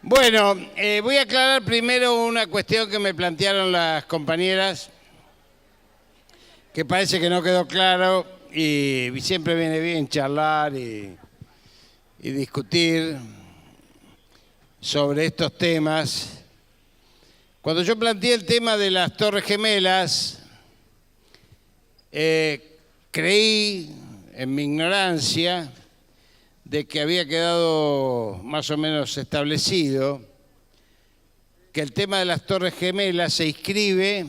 Bueno, voy a aclarar primero una cuestión que me plantearon las compañeras, que parece que no quedó claro y siempre viene bien charlar y discutir sobre estos temas. Cuando yo planteé el tema de las Torres Gemelas, creí en mi ignorancia de que había quedado más o menos establecido que el tema de las Torres Gemelas se inscribe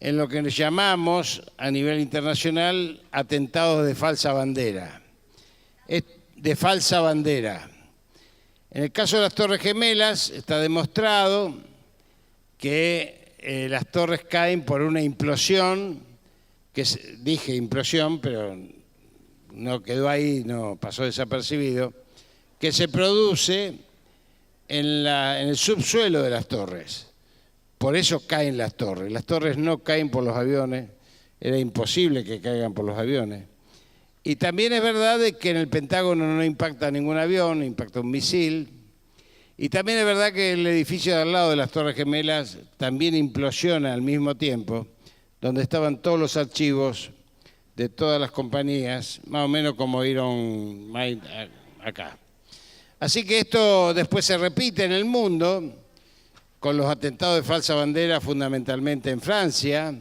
en lo que llamamos a nivel internacional atentados de falsa bandera. De falsa bandera. En el caso de las Torres Gemelas está demostrado que las torres caen por una implosión, dije implosión, pero no quedó ahí, no pasó desapercibido, que se produce en el subsuelo de las torres. Por eso caen las torres. Las torres no caen por los aviones, era imposible que caigan por los aviones. Y también es verdad de que en el Pentágono no impacta ningún avión, impacta un misil. Y también es verdad que el edificio de al lado de las Torres Gemelas también implosiona al mismo tiempo, donde estaban todos los archivos de todas las compañías, más o menos como Iron Maiden acá. Así que esto después se repite en el mundo, con los atentados de falsa bandera fundamentalmente en Francia,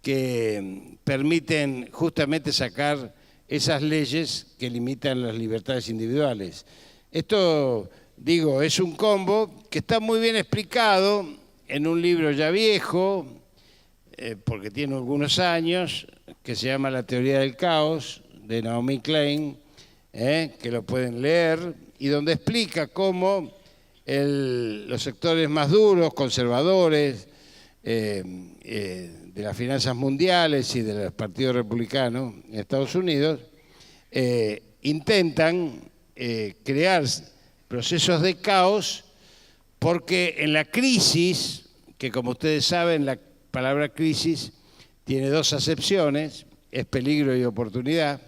que permiten justamente sacar esas leyes que limitan las libertades individuales. Esto, digo, es un combo que está muy bien explicado en un libro ya viejo, porque tiene algunos años, que se llama La teoría del caos, de Naomi Klein, que lo pueden leer, y donde explica cómo los sectores más duros, conservadores, de las finanzas mundiales y de los partidos republicanos en Estados Unidos, intentan crear procesos de caos porque en la crisis, que como ustedes saben, la palabra crisis tiene dos acepciones, es peligro y oportunidad,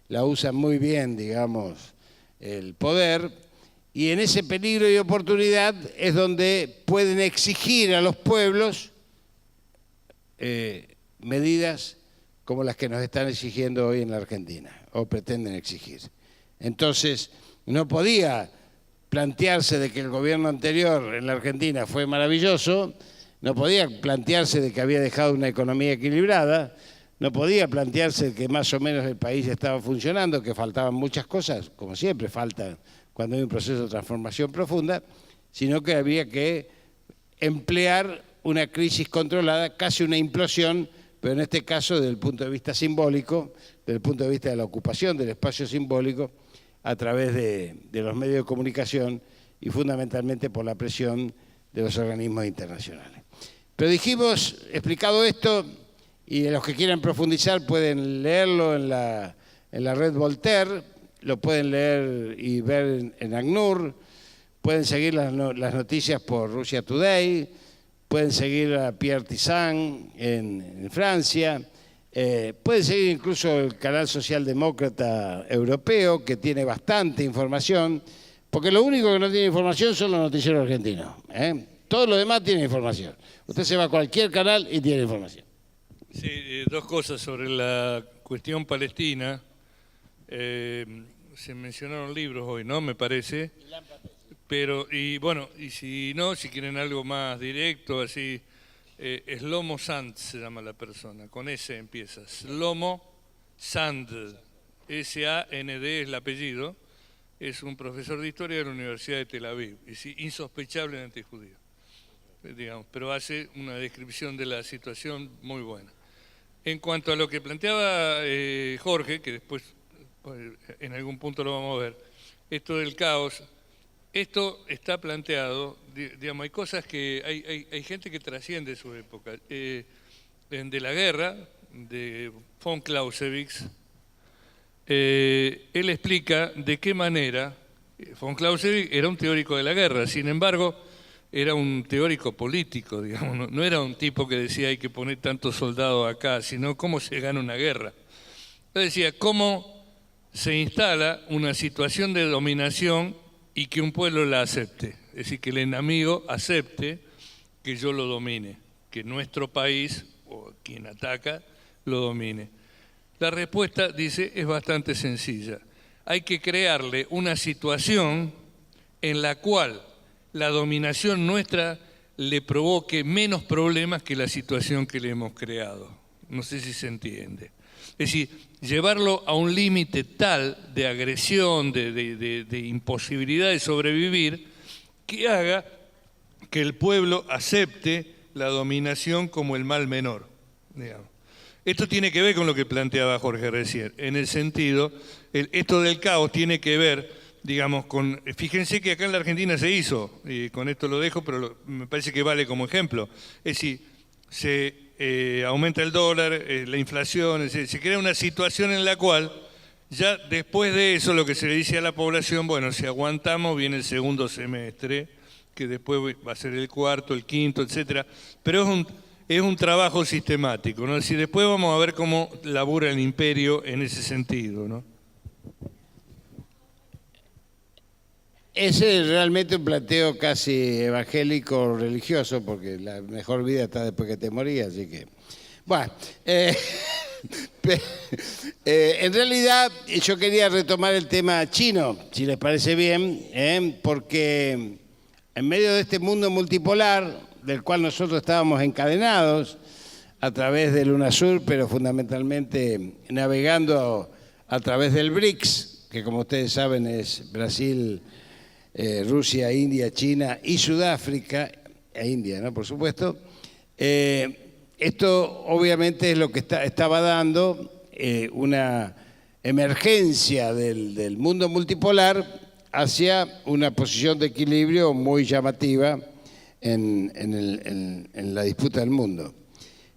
la usan muy bien, digamos, el poder, y en ese peligro y oportunidad es donde pueden exigir a los pueblos medidas como las que nos están exigiendo hoy en la Argentina, o pretenden exigir. Entonces, no podía plantearse de que el gobierno anterior en la Argentina fue maravilloso, no podía plantearse de que había dejado una economía equilibrada, no podía plantearse que más o menos el país estaba funcionando, que faltaban muchas cosas, como siempre faltan cuando hay un proceso de transformación profunda, sino que había que emplear una crisis controlada, casi una implosión, pero en este caso desde el punto de vista simbólico, desde el punto de vista de la ocupación del espacio simbólico, a través de los medios de comunicación y fundamentalmente por la presión de los organismos internacionales. Pero dijimos, explicado esto, y los que quieran profundizar pueden leerlo en la red Voltaire, lo pueden leer y ver en ACNUR, pueden seguir las noticias por Russia Today, pueden seguir a Pierre Tizan en Francia, pueden seguir incluso el canal socialdemócrata europeo, que tiene bastante información, porque lo único que no tiene información son los noticieros argentinos. Todo lo demás tiene información. Usted se va a cualquier canal y tiene información. Sí, dos cosas sobre la cuestión palestina. Se mencionaron libros hoy, ¿no? Me parece. Pero, y bueno, y si no, si quieren algo más directo, así, Shlomo Sand se llama la persona, con S empieza. Shlomo Sand, S-A-N-D es el apellido, es un profesor de historia de la Universidad de Tel Aviv, es insospechable antijudío, digamos, pero hace una descripción de la situación muy buena. En cuanto a lo que planteaba Jorge, que después en algún punto lo vamos a ver, esto del caos, esto está planteado, digamos, hay cosas que, hay gente que trasciende su época. De la guerra, de von Clausewitz, él explica de qué manera, von Clausewitz era un teórico de la guerra, sin embargo, era un teórico político, digamos, no era un tipo que decía hay que poner tantos soldados acá, sino cómo se gana una guerra. Él decía cómo se instala una situación de dominación y que un pueblo la acepte. Es decir, que el enemigo acepte que yo lo domine, que nuestro país o quien ataca lo domine. La respuesta, dice, es bastante sencilla. Hay que crearle una situación en la cual la dominación nuestra le provoque menos problemas que la situación que le hemos creado. No sé si se entiende. Es decir, llevarlo a un límite tal de agresión, de imposibilidad de sobrevivir, que haga que el pueblo acepte la dominación como el mal menor, digamos. Esto tiene que ver con lo que planteaba Jorge recién, en el sentido, esto del caos tiene que ver, digamos, con, fíjense que acá en la Argentina se hizo, y con esto lo dejo, pero me parece que vale como ejemplo, es decir, se aumenta el dólar, la inflación, se crea una situación en la cual ya después de eso lo que se le dice a la población, bueno, si aguantamos viene el segundo semestre, que después va a ser el cuarto, el quinto, etcétera, pero es un trabajo sistemático, ¿no? Es decir, después vamos a ver cómo labura el imperio en ese sentido, ¿no? Ese es realmente un planteo casi evangélico religioso, porque la mejor vida está después que te morías, así que... Bueno, en realidad yo quería retomar el tema chino, si les parece bien, porque en medio de este mundo multipolar, del cual nosotros estábamos encadenados a través del UNASUR, pero fundamentalmente navegando a través del BRICS, que como ustedes saben es Brasil, Rusia, India, China y Sudáfrica, e India, ¿no? Por supuesto. Esto obviamente es lo que estaba dando una emergencia del mundo multipolar hacia una posición de equilibrio muy llamativa en la disputa del mundo.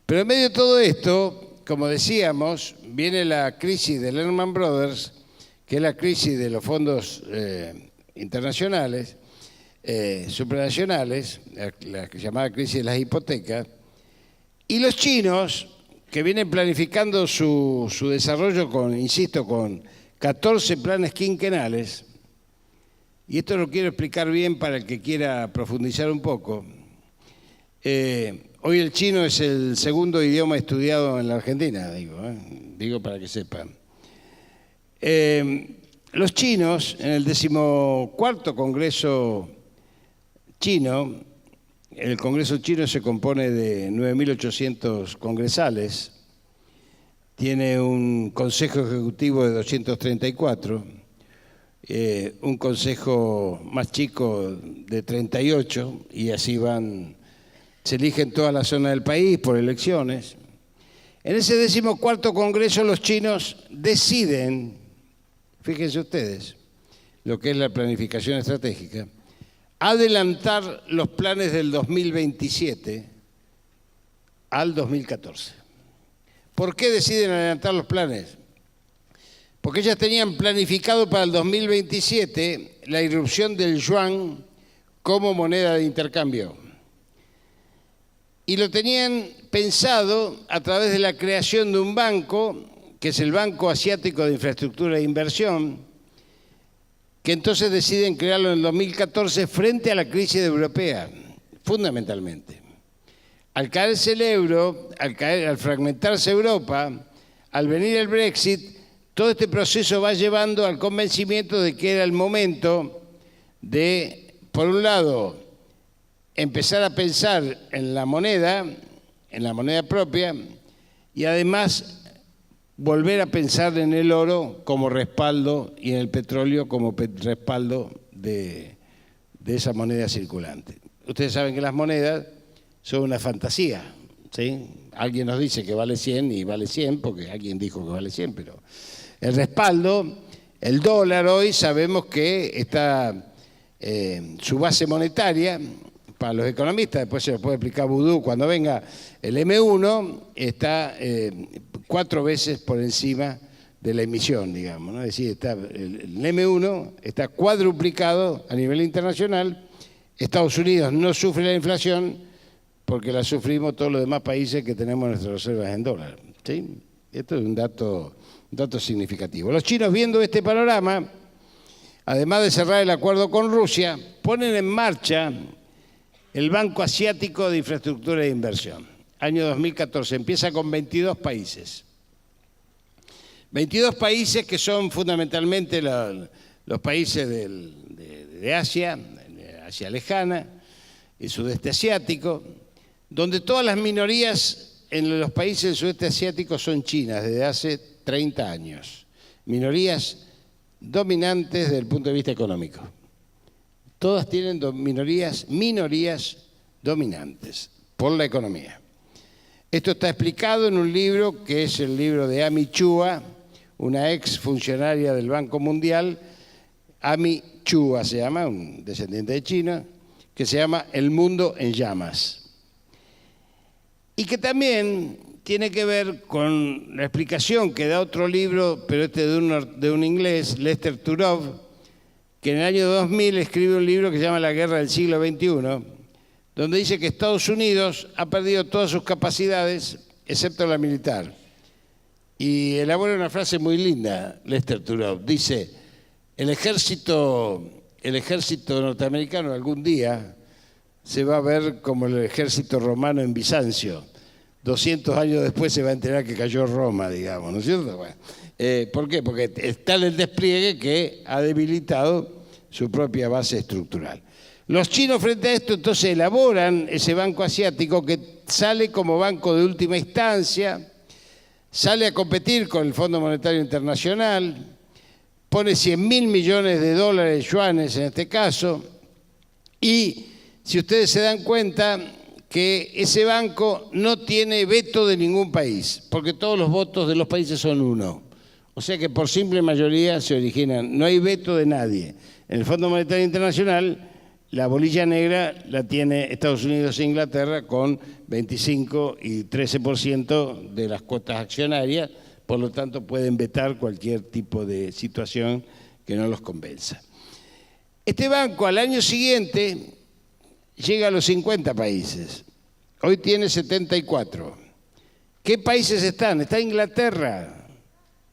Pero en medio de todo esto, como decíamos, viene la crisis de Lehman Brothers, que es la crisis de los fondos internacionales, supranacionales, la llamada crisis de las hipotecas, y los chinos, que vienen planificando su desarrollo insisto, con 14 planes quinquenales, y esto lo quiero explicar bien para el que quiera profundizar un poco. Hoy el chino es el segundo idioma estudiado en la Argentina, digo para que sepan. Los chinos, en el 14º Congreso Chino, el Congreso chino se compone de 9.800 congresales, tiene un Consejo Ejecutivo de 234, un consejo más chico de 38, y así se eligen toda la zona del país por elecciones. En ese 14º Congreso los chinos deciden, fíjense ustedes, lo que es la planificación estratégica, adelantar los planes del 2027 al 2014. ¿Por qué deciden adelantar los planes? Porque ellas tenían planificado para el 2027 la irrupción del yuan como moneda de intercambio. Y lo tenían pensado a través de la creación de un banco, que es el Banco Asiático de Infraestructura e Inversión, que entonces deciden crearlo en el 2014 frente a la crisis europea, fundamentalmente. Al caerse el euro, al fragmentarse Europa, al venir el Brexit, todo este proceso va llevando al convencimiento de que era el momento de, por un lado, empezar a pensar en la moneda propia, y además volver a pensar en el oro como respaldo y en el petróleo como respaldo de esa moneda circulante. Ustedes saben que las monedas son una fantasía, ¿sí? Alguien nos dice que vale 100 y vale 100 porque alguien dijo que vale 100, pero el respaldo, el dólar hoy sabemos que está su base monetaria, para los economistas, después se lo puede explicar Vudú cuando venga, el M1 está 4 veces por encima de la emisión, digamos, ¿no? Es decir, el M1 está cuadruplicado a nivel internacional. Estados Unidos no sufre la inflación porque la sufrimos todos los demás países que tenemos nuestras reservas en dólar, ¿sí? Esto es un dato significativo. Los chinos, viendo este panorama, además de cerrar el acuerdo con Rusia, ponen en marcha el Banco Asiático de Infraestructura e Inversión. Año 2014, empieza con 22 países. 22 países que son fundamentalmente los países de Asia, Asia lejana, el sudeste asiático, donde todas las minorías en los países del sudeste asiático son chinas desde hace 30 años. Minorías dominantes desde el punto de vista económico. Todas tienen minorías dominantes por la economía. Esto está explicado en un libro que es el libro de Amy Chua, una ex funcionaria del Banco Mundial. Amy Chua se llama, un descendiente de China, que se llama El mundo en llamas. Y que también tiene que ver con la explicación que da otro libro, pero este de un inglés, Lester Turov, que en el año 2000 escribe un libro que se llama La guerra del siglo XXI, donde dice que Estados Unidos ha perdido todas sus capacidades, excepto la militar. Y elabora una frase muy linda, Lester Turov. Dice, el ejército norteamericano algún día se va a ver como el ejército romano en Bizancio. 200 años después se va a enterar que cayó Roma, digamos, ¿no es cierto? Bueno, ¿por qué? Porque está el despliegue que ha debilitado su propia base estructural. Los chinos frente a esto entonces elaboran ese banco asiático que sale como banco de última instancia, sale a competir con el Fondo Monetario Internacional, pone 100.000 millones de dólares, yuanes en este caso, y si ustedes se dan cuenta que ese banco no tiene veto de ningún país, porque todos los votos de los países son uno. O sea que por simple mayoría se originan, no hay veto de nadie. En el Fondo Monetario Internacional, la bolilla negra la tiene Estados Unidos e Inglaterra con 25 y 13% de las cuotas accionarias, por lo tanto pueden vetar cualquier tipo de situación que no los convenza. Este banco al año siguiente llega a los 50 países, hoy tiene 74. ¿Qué países están? Está Inglaterra,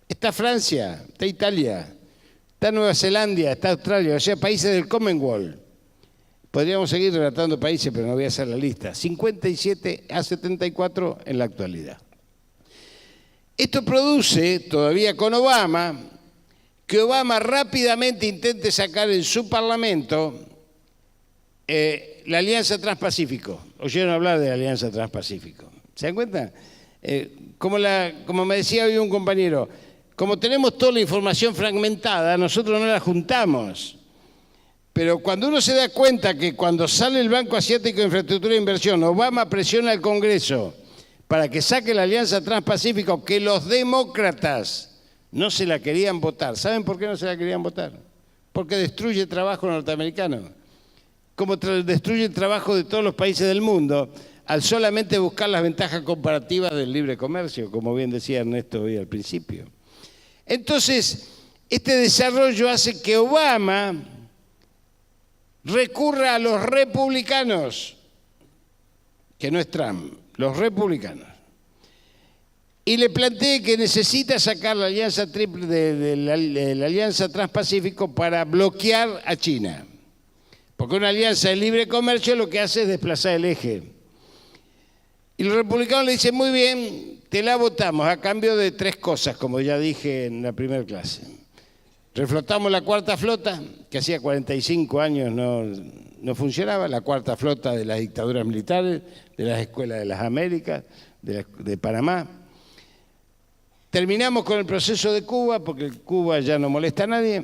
está Francia, está Italia, está Nueva Zelanda, está Australia, o sea, países del Commonwealth. Podríamos seguir relatando países, pero no voy a hacer la lista. 57 a 74 en la actualidad. Esto produce, todavía con Obama, que Obama rápidamente intente sacar en su parlamento la Alianza Transpacífico. ¿Oyeron hablar de la Alianza Transpacífico? ¿Se dan cuenta? Como me decía hoy un compañero, como tenemos toda la información fragmentada, nosotros no la juntamos. Pero cuando uno se da cuenta que cuando sale el Banco Asiático de Infraestructura e Inversión, Obama presiona al Congreso para que saque la Alianza Transpacífico, que los demócratas no se la querían votar. ¿Saben por qué no se la querían votar? Porque destruye trabajo norteamericano. Como destruye el trabajo de todos los países del mundo, al solamente buscar las ventajas comparativas del libre comercio, como bien decía Ernesto hoy al principio. Entonces, este desarrollo hace que Obama recurra a los republicanos, que no es Trump, los republicanos, y le plantee que necesita sacar la alianza triple de la Alianza Transpacífico para bloquear a China. Porque una alianza de libre comercio lo que hace es desplazar el eje. Y los republicanos le dicen, muy bien, te la votamos a cambio de 3 cosas, como ya dije en la primera clase. Reflotamos la cuarta flota, que hacía 45 años no funcionaba, la cuarta flota de las dictaduras militares, de las escuelas de las Américas, de Panamá. Terminamos con el proceso de Cuba, porque Cuba ya no molesta a nadie.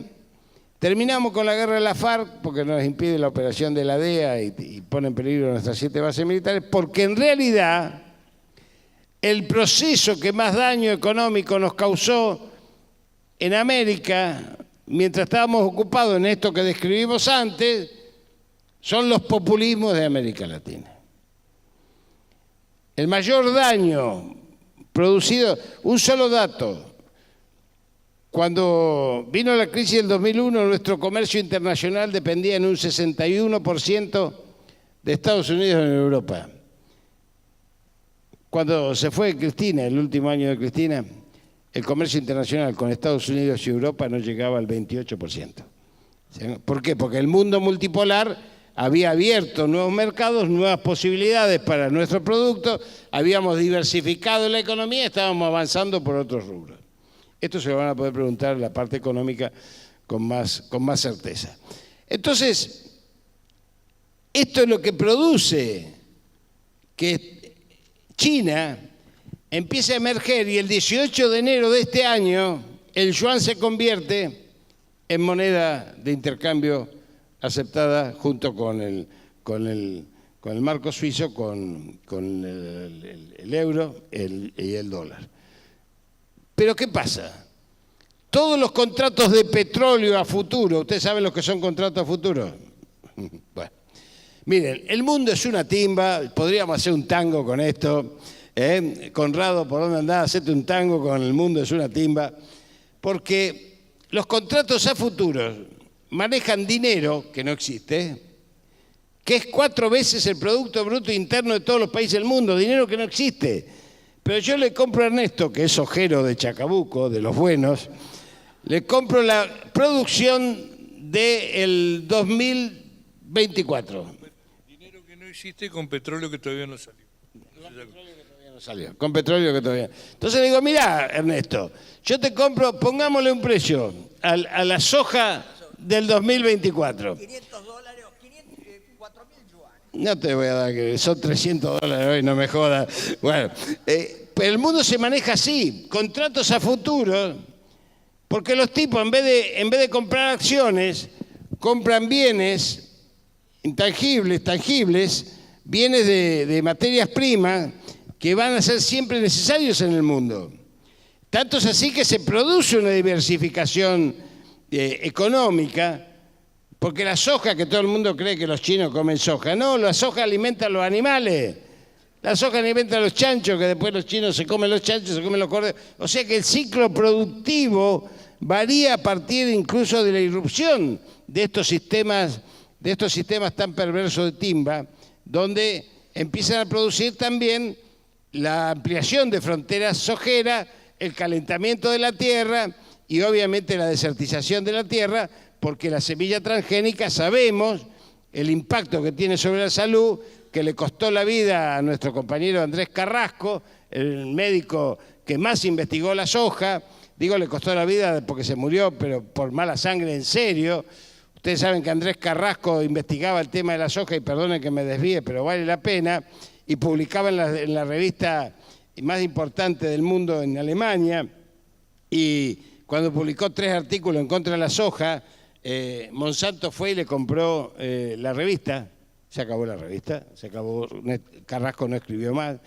Terminamos con la guerra de la FARC, porque nos impide la operación de la DEA y pone en peligro nuestras 7 bases militares, porque en realidad el proceso que más daño económico nos causó en América, mientras estábamos ocupados en esto que describimos antes, son los populismos de América Latina. El mayor daño producido, un solo dato, cuando vino la crisis del 2001, nuestro comercio internacional dependía en un 61% de Estados Unidos en Europa. Cuando se fue Cristina, el último año de Cristina, el comercio internacional con Estados Unidos y Europa no llegaba al 28%. O ¿Por qué? Porque el mundo multipolar había abierto nuevos mercados, nuevas posibilidades para nuestros productos, habíamos diversificado la economía, estábamos avanzando por otros rubros. Esto se lo van a poder preguntar en la parte económica con más certeza. Entonces, esto es lo que produce que China empiece a emerger y el 18 de enero de este año el yuan se convierte en moneda de intercambio aceptada junto con el marco suizo, con el euro y el dólar. Pero ¿qué pasa? Todos los contratos de petróleo a futuro, ¿ustedes saben lo que son contratos a futuro? Bueno, miren, el mundo es una timba, podríamos hacer un tango con esto. Conrado, ¿por dónde andás? Hacete un tango con el mundo es una timba. Porque los contratos a futuro manejan dinero que no existe, que es 4 veces el Producto Bruto Interno de todos los países del mundo, dinero que no existe. Pero yo le compro a Ernesto, que es ojero de Chacabuco, de los buenos, le compro la producción del 2024. Dinero que no existe con petróleo que todavía no salió. Con petróleo que todavía. Entonces le digo, mirá, Ernesto, yo te compro, pongámosle un precio a la soja del 2024. $500, 4.000 yuanes. No te voy a dar, que son $300 hoy, no me jodas. Bueno, pero el mundo se maneja así, contratos a futuro, porque los tipos en vez de comprar acciones, compran bienes intangibles, tangibles, bienes de materias primas que van a ser siempre necesarios en el mundo. Tanto es así que se produce una diversificación económica, porque la soja, que todo el mundo cree que los chinos comen soja, no, la soja alimenta a los animales, la soja alimenta a los chanchos, que después los chinos se comen los chanchos, se comen los corderos. O sea que el ciclo productivo varía a partir incluso de la irrupción de estos sistemas tan perversos de timba, donde empiezan a producir también la ampliación de fronteras sojeras, el calentamiento de la tierra y obviamente la desertización de la tierra, porque la semilla transgénica sabemos el impacto que tiene sobre la salud, que le costó la vida a nuestro compañero Andrés Carrasco, el médico que más investigó la soja. Digo, le costó la vida porque se murió, pero por mala sangre en serio. Ustedes saben que Andrés Carrasco investigaba el tema de la soja, y perdonen que me desvíe, pero vale la pena, y publicaba en la revista más importante del mundo en Alemania, y cuando publicó 3 artículos en contra de la soja, Monsanto fue y le compró la revista. Se acabó la revista, se acabó, Carrasco no escribió más.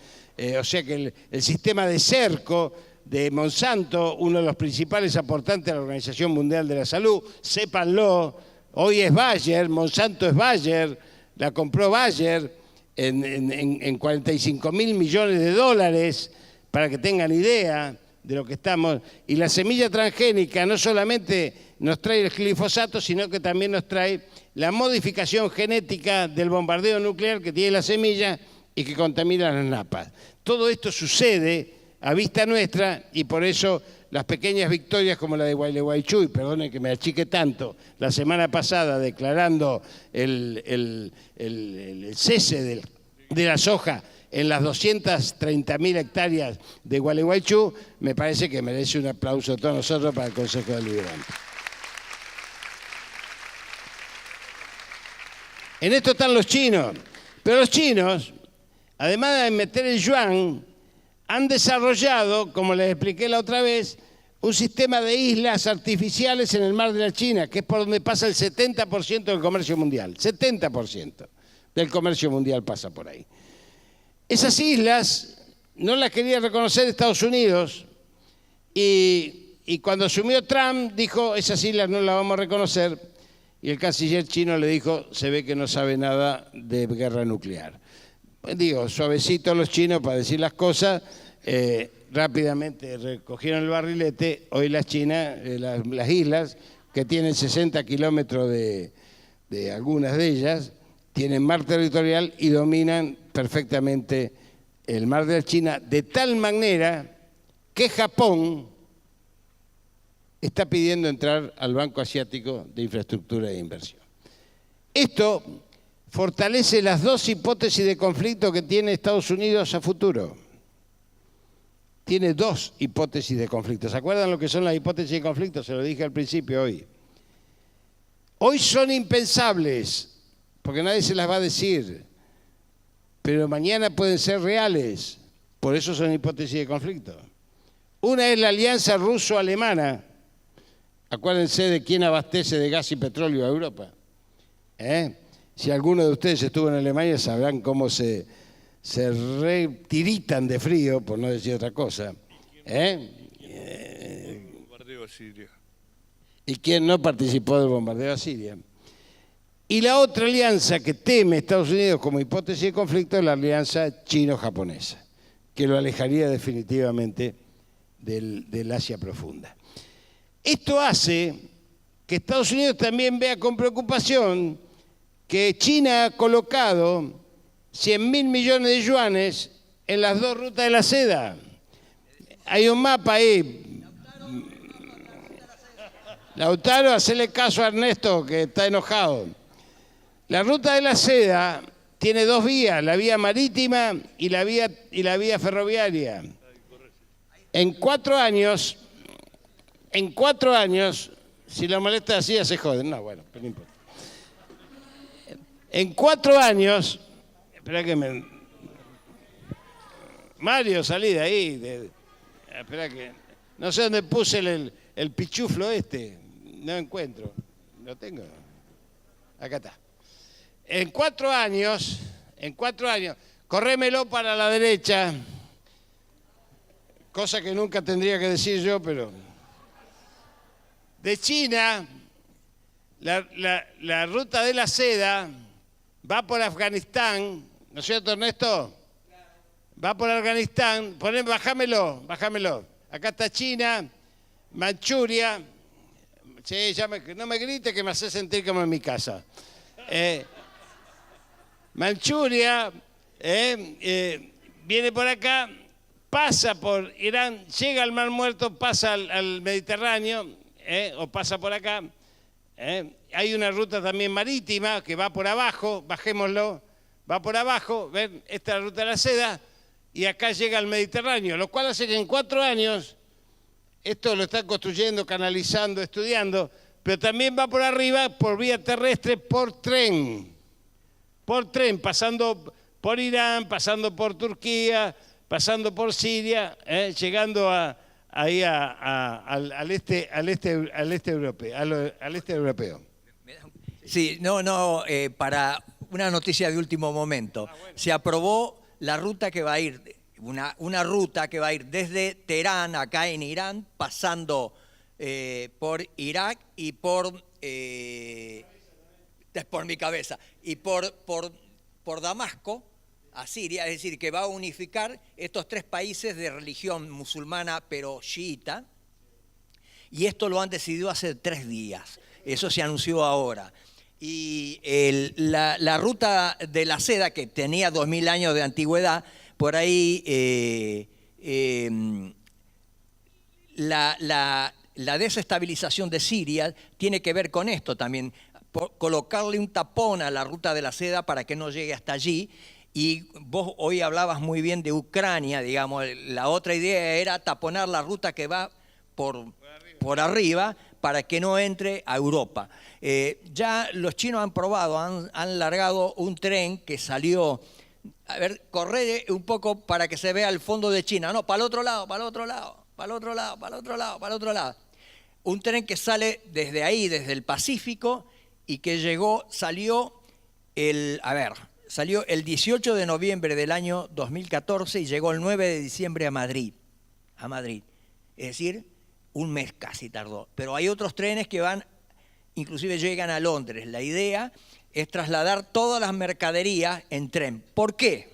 O sea que el sistema de cerco de Monsanto, uno de los principales aportantes a la Organización Mundial de la Salud, sépanlo, hoy es Bayer, Monsanto es Bayer, la compró Bayer en 45.000 millones de dólares, para que tengan idea de lo que estamos. Y la semilla transgénica no solamente nos trae el glifosato, sino que también nos trae la modificación genética del bombardeo nuclear que tiene la semilla y que contamina las napas. Todo esto sucede a vista nuestra, y por eso las pequeñas victorias como la de Gualeguaychú, y perdonen que me achique tanto, la semana pasada declarando el cese de la soja en las 230.000 hectáreas de Gualeguaychú, me parece que merece un aplauso de todos nosotros para el Consejo Deliberante. En esto están los chinos, pero los chinos, además de meter el yuan, han desarrollado, como les expliqué la otra vez, un sistema de islas artificiales en el mar de la China, que es por donde pasa el 70% del comercio mundial. 70% del comercio mundial pasa por ahí. Esas islas no las quería reconocer Estados Unidos, y cuando asumió Trump dijo, esas islas no las vamos a reconocer, y el canciller chino le dijo, se ve que no sabe nada de guerra nuclear. Digo, suavecito los chinos para decir las cosas, rápidamente recogieron el barrilete. Hoy las Chinas, las islas, que tienen 60 kilómetros de algunas de ellas, tienen mar territorial y dominan perfectamente el mar de la China, de tal manera que Japón está pidiendo entrar al Banco Asiático de Infraestructura e Inversión. Esto fortalece las dos hipótesis de conflicto que tiene Estados Unidos a futuro. Tiene dos hipótesis de conflicto. ¿Se acuerdan lo que son las hipótesis de conflicto? Se lo dije al principio hoy. Hoy son impensables, porque nadie se las va a decir, pero mañana pueden ser reales. Por eso son hipótesis de conflicto. Una es la alianza ruso-alemana. Acuérdense de quién abastece de gas y petróleo a Europa. Si alguno de ustedes estuvo en Alemania sabrán cómo se retiritan de frío, por no decir otra cosa. Bombardeo a Siria. ¿Y quién no participó del bombardeo a Siria? Y la otra alianza que teme Estados Unidos como hipótesis de conflicto es la alianza chino-japonesa, que lo alejaría definitivamente del Asia profunda. Esto hace que Estados Unidos también vea con preocupación que China ha colocado 100.000 millones de yuanes en las dos rutas de la seda. Hay un mapa ahí. Lautaro, hacele caso a Ernesto, que está enojado. La ruta de la seda tiene dos vías, la vía marítima y la vía ferroviaria. En 4 años, si lo molesta así, ya se joden. No, bueno, pero no importa. En 4 años, espera que me... Mario, salí de ahí. Espera que... No sé dónde puse el pichuflo este. No encuentro. ¿Lo tengo? Acá está. En 4 años, corrémelo para la derecha, cosa que nunca tendría que decir yo, pero... De China, la ruta de la seda va por Afganistán, ¿no es cierto, Ernesto? Va por Afganistán, bájamelo. Acá está China, Manchuria. Sí, no me grite que me hace sentir como en mi casa. Manchuria, viene por acá, pasa por Irán, llega al Mar Muerto, pasa al Mediterráneo, o pasa por acá. Hay una ruta también marítima que va por abajo, bajémoslo, va por abajo, ven, esta es la ruta de la seda, y acá llega al Mediterráneo, lo cual hace que en 4 años, esto lo están construyendo, canalizando, estudiando, pero también va por arriba, por vía terrestre, por tren, pasando por Irán, pasando por Turquía, pasando por Siria, llegando ahí al este europeo. Sí, para una noticia de último momento. Se aprobó la ruta que va a ir, una ruta que va a ir desde Teherán, acá en Irán, pasando por Irak y por mi cabeza, y por Damasco, a Siria, es decir, que va a unificar estos 3 países de religión musulmana pero chiita, y esto lo han decidido hace 3 días, eso se anunció ahora. Y la ruta de la seda, que tenía 2000 años de antigüedad, por ahí la desestabilización de Siria tiene que ver con esto también, colocarle un tapón a la ruta de la seda para que no llegue hasta allí. Y vos hoy hablabas muy bien de Ucrania, digamos, la otra idea era taponar la ruta que va por arriba para que no entre a Europa. Ya los chinos han probado, han largado un tren que salió, a ver, corre un poco para que se vea el fondo de China, no, para el otro lado. Un tren que sale desde ahí, desde el Pacífico, y que salió el 18 de noviembre del año 2014 y llegó el 9 de diciembre a Madrid. Es decir, un mes casi tardó. Pero hay otros trenes que inclusive llegan a Londres. La idea es trasladar todas las mercaderías en tren. ¿Por qué?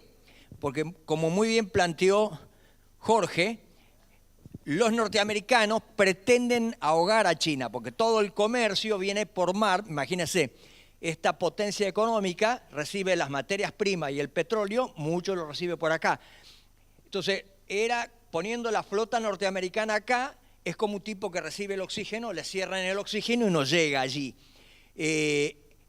Porque, como muy bien planteó Jorge, los norteamericanos pretenden ahogar a China, porque todo el comercio viene por mar. Imagínense, esta potencia económica recibe las materias primas y el petróleo, mucho lo recibe por acá. Entonces, era poniendo la flota norteamericana acá es como un tipo que recibe el oxígeno, le cierran el oxígeno y no llega allí.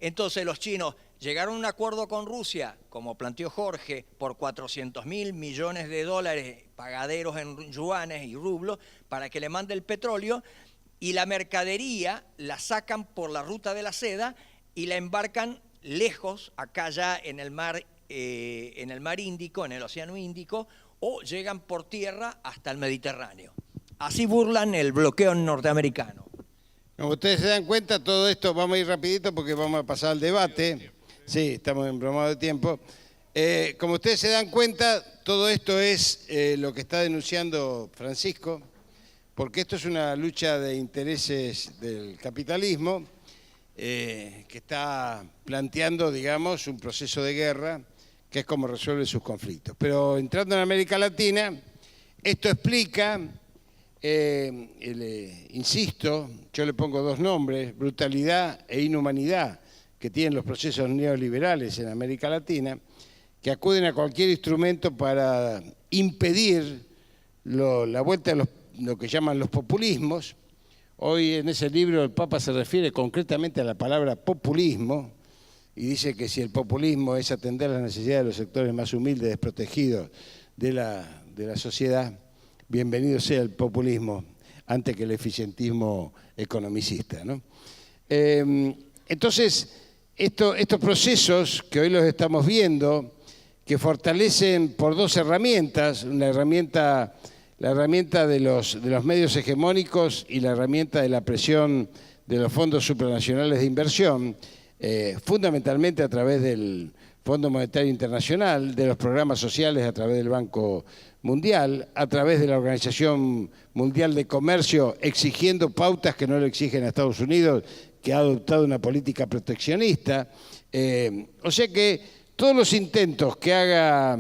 Entonces los chinos llegaron a un acuerdo con Rusia, como planteó Jorge, por 400.000 millones de dólares pagaderos en yuanes y rublos para que le mande el petróleo, y la mercadería la sacan por la ruta de la seda y la embarcan lejos, acá ya en el mar Índico, en el Océano Índico, o llegan por tierra hasta el Mediterráneo. Así burlan el bloqueo norteamericano. Como ustedes se dan cuenta, todo esto, vamos a ir rapidito porque vamos a pasar al debate. Sí, estamos embromados de tiempo. Como ustedes se dan cuenta, todo esto es lo que está denunciando Francisco, porque esto es una lucha de intereses del capitalismo que está planteando, digamos, un proceso de guerra que es como resuelve sus conflictos. Pero entrando en América Latina, esto explica, insisto, yo le pongo dos nombres, brutalidad e inhumanidad que tienen los procesos neoliberales en América Latina, que acuden a cualquier instrumento para impedir la vuelta a lo que llaman los populismos. Hoy en ese libro el Papa se refiere concretamente a la palabra populismo y dice que si el populismo es atender las necesidades de los sectores más humildes, desprotegidos de la sociedad, bienvenido sea el populismo antes que el eficientismo economicista, ¿no? Entonces, estos procesos que hoy los estamos viendo, que fortalecen por dos herramientas, la herramienta de los medios hegemónicos y la herramienta de la presión de los fondos supranacionales de inversión, fundamentalmente a través del Fondo Monetario Internacional, de los programas sociales a través del Banco Mundial, a través de la Organización Mundial de Comercio, exigiendo pautas que no le exigen a Estados Unidos, que ha adoptado una política proteccionista. O sea que todos los intentos que haga,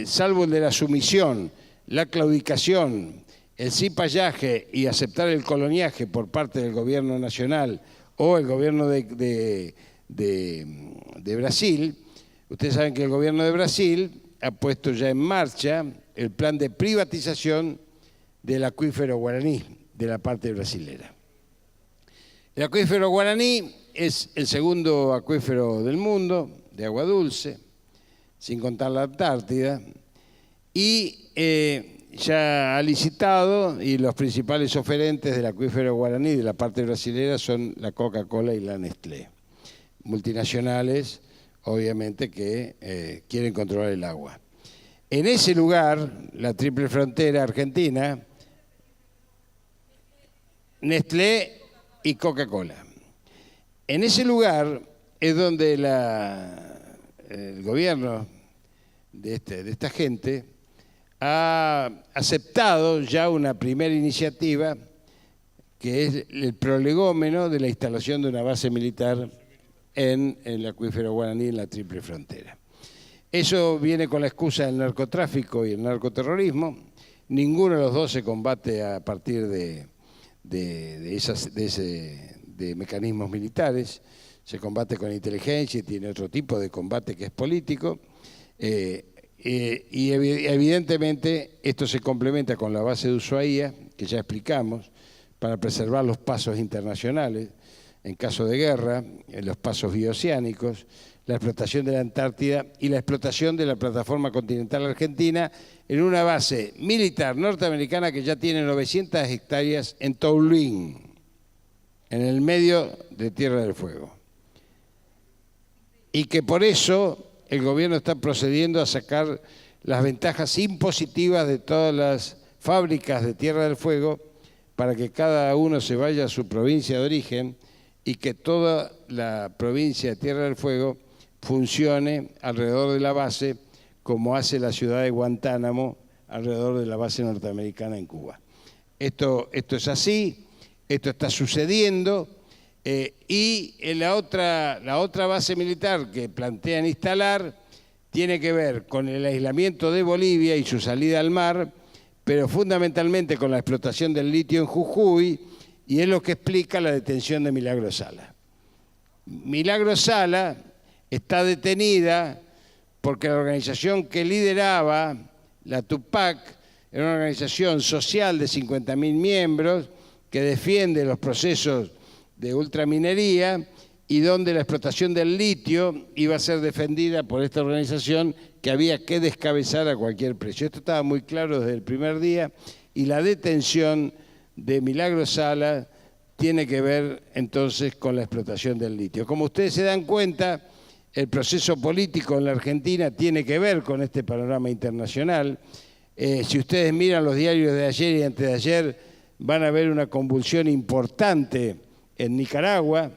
salvo el de la sumisión, la claudicación, el cipallaje y aceptar el coloniaje por parte del gobierno nacional o el gobierno de Brasil, ustedes saben que el gobierno de Brasil ha puesto ya en marcha el plan de privatización del acuífero guaraní de la parte brasilera. El acuífero guaraní es el segundo acuífero del mundo de agua dulce, sin contar la Antártida, y ya ha licitado, y los principales oferentes del acuífero guaraní de la parte brasilera son la Coca-Cola y la Nestlé, multinacionales obviamente que quieren controlar el agua. En ese lugar, la triple frontera argentina, Nestlé y Coca-Cola. En ese lugar es donde el gobierno de esta gente ha aceptado ya una primera iniciativa que es el prolegómeno de la instalación de una base militar en el acuífero guaraní en la triple frontera. Eso viene con la excusa del narcotráfico y el narcoterrorismo. Ninguno de los dos se combate a partir de mecanismos militares. Se combate con inteligencia y tiene otro tipo de combate que es político. Y evidentemente esto se complementa con la base de Ushuaia, que ya explicamos, para preservar los pasos internacionales en caso de guerra, en los pasos bioceánicos, la explotación de la Antártida y la explotación de la plataforma continental argentina en una base militar norteamericana que ya tiene 900 hectáreas en Tolwyn, en el medio de Tierra del Fuego. Y que por eso el gobierno está procediendo a sacar las ventajas impositivas de todas las fábricas de Tierra del Fuego para que cada uno se vaya a su provincia de origen y que toda la provincia de Tierra del Fuego funcione alrededor de la base como hace la ciudad de Guantánamo alrededor de la base norteamericana en Cuba. Esto es así, esto está sucediendo y la otra base militar que plantean instalar tiene que ver con el aislamiento de Bolivia y su salida al mar, pero fundamentalmente con la explotación del litio en Jujuy, y es lo que explica la detención de Milagro Sala. Milagro Sala está detenida porque la organización que lideraba, la Tupac, es una organización social de 50.000 miembros que defiende los procesos de ultraminería y donde la explotación del litio iba a ser defendida por esta organización que había que descabezar a cualquier precio. Esto estaba muy claro desde el primer día y la detención de Milagro Sala tiene que ver entonces con la explotación del litio. Como ustedes se dan cuenta, el proceso político en la Argentina tiene que ver con este panorama internacional. Si ustedes miran los diarios de ayer y antes de ayer, van a ver una convulsión importante en Nicaragua.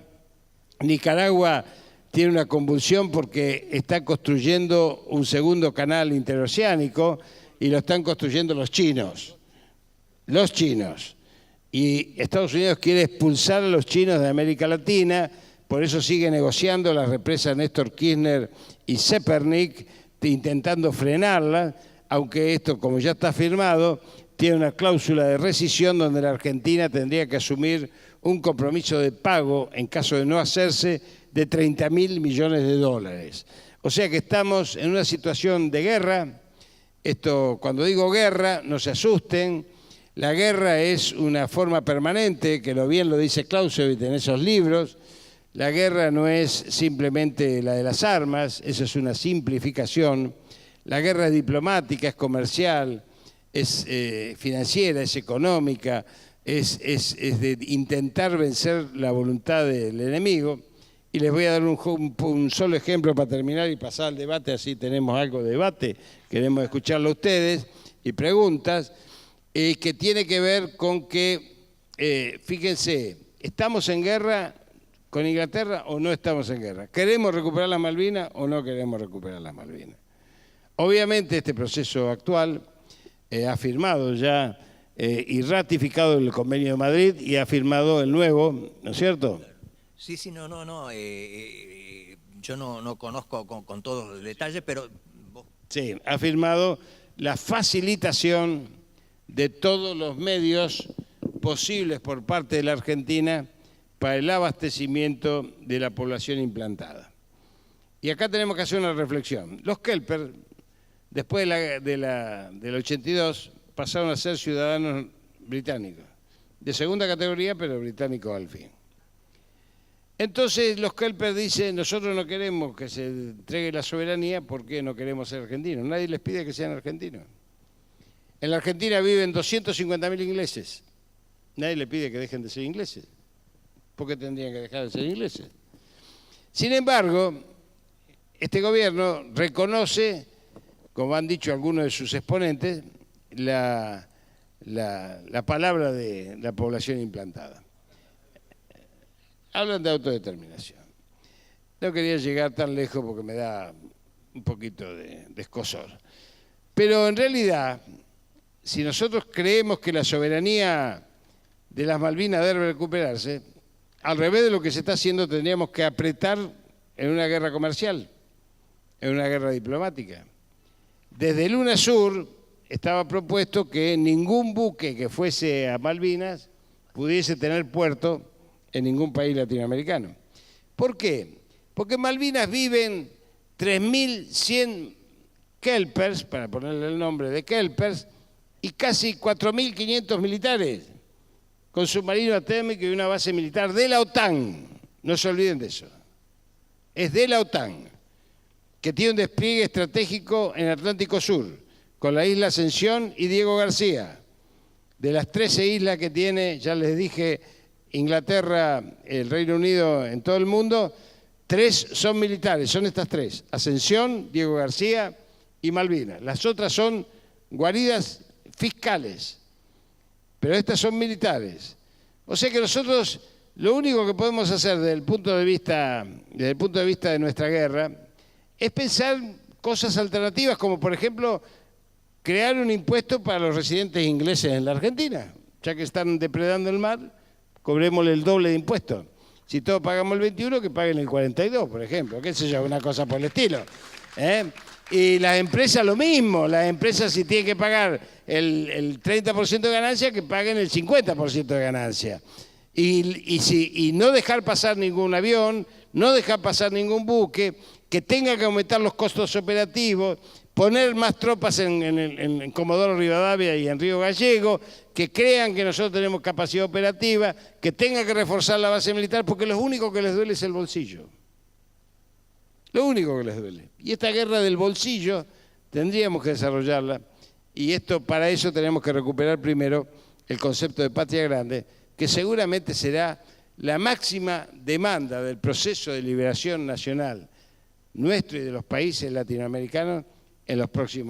Nicaragua tiene una convulsión porque está construyendo un segundo canal interoceánico y lo están construyendo los chinos. Los chinos. Y Estados Unidos quiere expulsar a los chinos de América Latina, por eso sigue negociando las represas Néstor Kirchner y Zepernik, intentando frenarla, aunque esto, como ya está firmado, tiene una cláusula de rescisión donde la Argentina tendría que asumir un compromiso de pago, en caso de no hacerse, de 30.000 millones de dólares. O sea que estamos en una situación de guerra. Esto, cuando digo guerra, no se asusten. La guerra es una forma permanente, que bien lo dice Clausewitz en esos libros. La guerra no es simplemente la de las armas, eso es una simplificación. La guerra es diplomática, es comercial, es financiera, es económica, es de intentar vencer la voluntad del enemigo. Y les voy a dar un solo ejemplo para terminar y pasar al debate, así tenemos algo de debate, queremos escucharlo a ustedes y preguntas. Que tiene que ver con que, fíjense, ¿estamos en guerra con Inglaterra o no estamos en guerra? ¿Queremos recuperar las Malvinas o no queremos recuperar las Malvinas? Obviamente este proceso actual ha firmado ya y ratificado el Convenio de Madrid y ha firmado el nuevo, ¿no es cierto? Sí, yo no conozco con todos los detalles, pero... Sí, ha firmado la facilitación de todos los medios posibles por parte de la Argentina para el abastecimiento de la población implantada. Y acá tenemos que hacer una reflexión. Los Kelper, después del 82, pasaron a ser ciudadanos británicos, de segunda categoría, pero británicos al fin. Entonces los Kelper dicen, nosotros no queremos que se entregue la soberanía porque no queremos ser argentinos. Nadie les pide que sean argentinos. En la Argentina viven 250.000 ingleses. Nadie le pide que dejen de ser ingleses. ¿Por qué tendrían que dejar de ser ingleses? Sin embargo, este gobierno reconoce, como han dicho algunos de sus exponentes, la palabra de la población implantada. Hablan de autodeterminación. No quería llegar tan lejos porque me da un poquito de escozor. Pero en realidad, si nosotros creemos que la soberanía de las Malvinas debe recuperarse, al revés de lo que se está haciendo, tendríamos que apretar en una guerra comercial, en una guerra diplomática. Desde el UNASUR estaba propuesto que ningún buque que fuese a Malvinas pudiese tener puerto en ningún país latinoamericano. ¿Por qué? Porque en Malvinas viven 3.100 Kelpers, para ponerle el nombre de Kelpers, y casi 4.500 militares, con submarino atómico y una base militar de la OTAN. No se olviden de eso. Es de la OTAN, que tiene un despliegue estratégico en Atlántico Sur, con la isla Ascensión y Diego García. De las 13 islas que tiene, ya les dije, Inglaterra, el Reino Unido, en todo el mundo, 3 son militares, son estas 3. Ascensión, Diego García y Malvinas. Las otras son guaridas fiscales, pero estas son militares. O sea que nosotros lo único que podemos hacer desde el punto de vista de nuestra guerra es pensar cosas alternativas, como por ejemplo crear un impuesto para los residentes ingleses en la Argentina. Ya que están depredando el mar, cobrémosle el doble de impuestos. Si todos pagamos el 21, que paguen el 42, por ejemplo, qué sé yo, una cosa por el estilo. Y las empresas lo mismo, las empresas si tienen que pagar el 30% de ganancia, que paguen el 50% de ganancia. Y no dejar pasar ningún avión, no dejar pasar ningún buque, que tenga que aumentar los costos operativos, poner más tropas en Comodoro Rivadavia y en Río Gallego, que crean que nosotros tenemos capacidad operativa, que tenga que reforzar la base militar, porque lo único que les duele es el bolsillo. Lo único que les duele. Y esta guerra del bolsillo tendríamos que desarrollarla, y para eso tenemos que recuperar primero el concepto de patria grande, que seguramente será la máxima demanda del proceso de liberación nacional nuestro y de los países latinoamericanos en los próximos